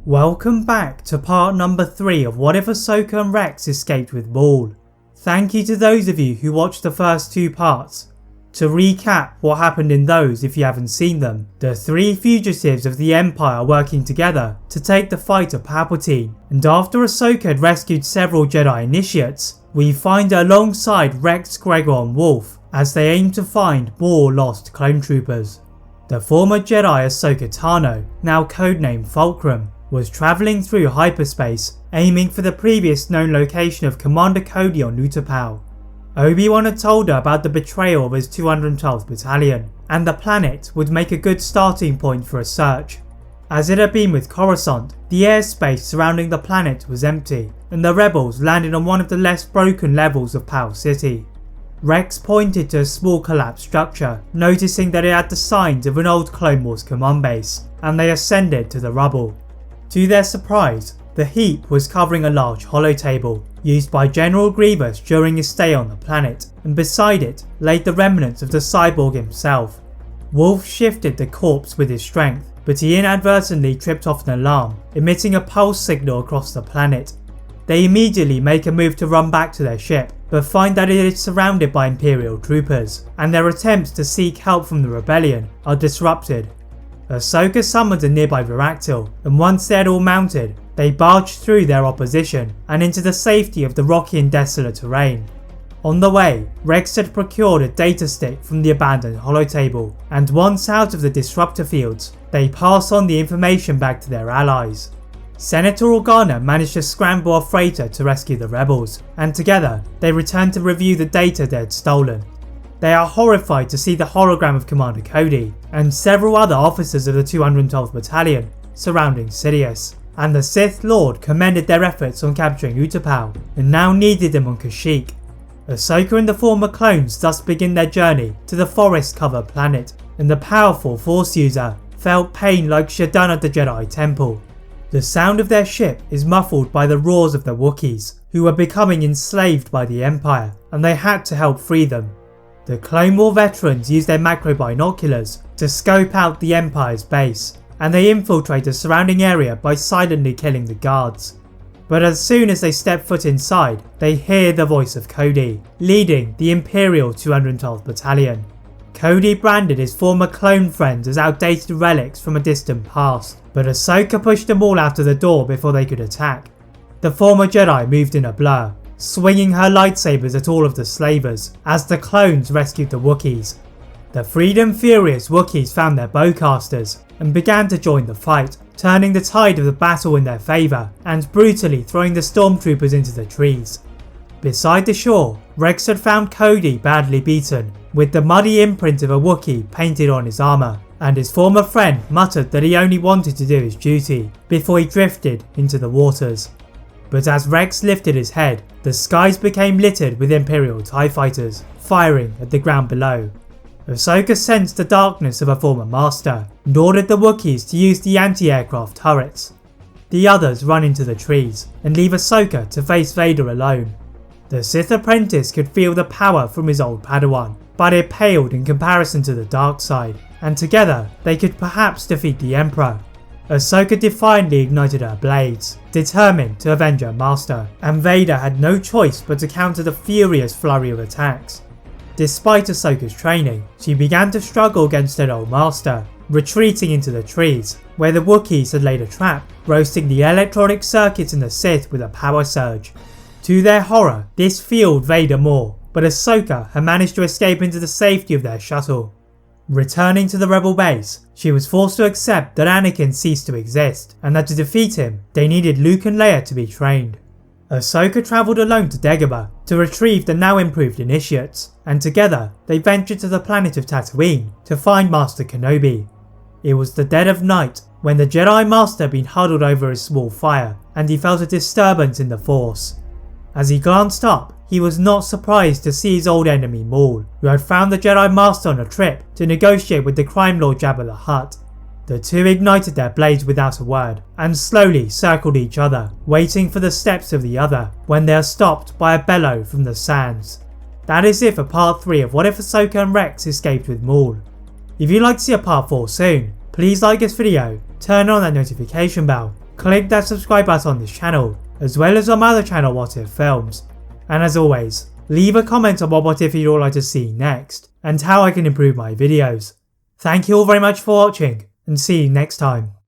Welcome back to part number 3 of What If Ahsoka and Rex Escaped with Maul. Thank you to those of you who watched the first 2 parts. To recap what happened in those if you haven't seen them, the 3 fugitives of the Empire working together to take the fight to Palpatine, and after Ahsoka had rescued several Jedi initiates, we find her alongside Rex, Gregor and Wolf as they aim to find more lost clone troopers. The former Jedi Ahsoka Tano, now codenamed Fulcrum, was travelling through hyperspace, aiming for the previous known location of Commander Cody on Utapau. Obi-Wan had told her about the betrayal of his 212th Battalion, and the planet would make a good starting point for a search. As it had been with Coruscant, the airspace surrounding the planet was empty, and the rebels landed on one of the less broken levels of Pal City. Rex pointed to a small collapsed structure, noticing that it had the signs of an old Clone Wars command base, and they ascended to the rubble. To their surprise, the heap was covering a large holotable used by General Grievous during his stay on the planet, and beside it laid the remnants of the cyborg himself. Wolf shifted the corpse with his strength, but he inadvertently tripped off an alarm, emitting a pulse signal across the planet. They immediately make a move to run back to their ship, but find that it is surrounded by Imperial troopers, and their attempts to seek help from the rebellion are disrupted. Ahsoka summoned a nearby Varactyl, and once they had all mounted, they barged through their opposition and into the safety of the rocky and desolate terrain. On the way, Rex had procured a data stick from the abandoned holotable, and once out of the disruptor fields, they pass on the information back to their allies. Senator Organa managed to scramble a freighter to rescue the rebels, and together they returned to review the data they had stolen. They are horrified to see the hologram of Commander Cody and several other officers of the 212th Battalion surrounding Sidious, and the Sith Lord commended their efforts on capturing Utapau and now needed them on Kashyyyk. Ahsoka and the former clones thus begin their journey to the forest-covered planet, and the powerful Force user felt pain like she had done at the Jedi Temple. The sound of their ship is muffled by the roars of the Wookiees, who were becoming enslaved by the Empire, and they had to help free them. The Clone War veterans use their macro binoculars to scope out the Empire's base, and they infiltrate the surrounding area by silently killing the guards. But as soon as they step foot inside, they hear the voice of Cody, leading the Imperial 212th Battalion. Cody branded his former clone friends as outdated relics from a distant past, but Ahsoka pushed them all out of the door before they could attack. The former Jedi moved in a blur, swinging her lightsabers at all of the slavers as the clones rescued the Wookiees. The freedom-furious Wookiees found their bowcasters and began to join the fight, turning the tide of the battle in their favour and brutally throwing the stormtroopers into the trees. Beside the shore, Rex had found Cody badly beaten, with the muddy imprint of a Wookiee painted on his armour, and his former friend muttered that he only wanted to do his duty before he drifted into the waters. But as Rex lifted his head, the skies became littered with Imperial TIE fighters, firing at the ground below. Ahsoka sensed the darkness of her former master, and ordered the Wookiees to use the anti-aircraft turrets. The others run into the trees, and leave Ahsoka to face Vader alone. The Sith apprentice could feel the power from his old padawan, but it paled in comparison to the dark side, and together they could perhaps defeat the Emperor. Ahsoka defiantly ignited her blades, determined to avenge her master, and Vader had no choice but to counter the furious flurry of attacks. Despite Ahsoka's training, she began to struggle against her old master, retreating into the trees, where the Wookiees had laid a trap, roasting the electronic circuits in the Sith with a power surge. To their horror, this fueled Vader more, but Ahsoka had managed to escape into the safety of their shuttle. Returning to the rebel base, she was forced to accept that Anakin ceased to exist, and that to defeat him, they needed Luke and Leia to be trained. Ahsoka travelled alone to Dagobah to retrieve the now improved initiates, and together they ventured to the planet of Tatooine to find Master Kenobi. It was the dead of night when the Jedi Master had been huddled over a small fire, and he felt a disturbance in the Force. As he glanced up, he was not surprised to see his old enemy Maul, who had found the Jedi Master on a trip to negotiate with the crime lord Jabba the Hutt. The two ignited their blades without a word, and slowly circled each other, waiting for the steps of the other, when they are stopped by a bellow from the sands. That is it for part 3 of What If Ahsoka and Rex Escaped with Maul. If you'd like to see a part 4 soon, please like this video, turn on that notification bell, click that subscribe button on this channel, as well as on my other channel What If Films. And as always, leave a comment on what if you'd all like to see next, and how I can improve my videos. Thank you all very much for watching, and see you next time.